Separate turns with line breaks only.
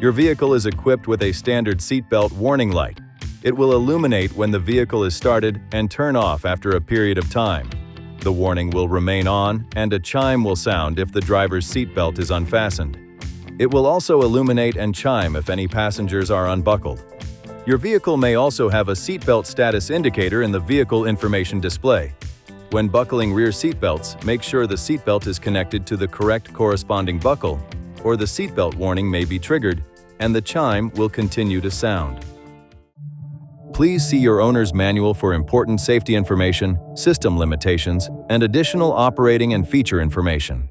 Your vehicle is equipped with a standard seatbelt warning light. It will illuminate when the vehicle is started and turn off after a period of time. The warning will remain on, and a chime will sound if the driver's seatbelt is unfastened. It will also illuminate and chime if any passengers are unbuckled. Your vehicle may also have a seatbelt status indicator in the vehicle information display. When buckling rear seatbelts, make sure the seatbelt is connected to the correct corresponding buckle, or the seatbelt warning may be triggered, and the chime will continue to sound. Please see your owner's manual for important safety information, system limitations, and additional operating and feature information.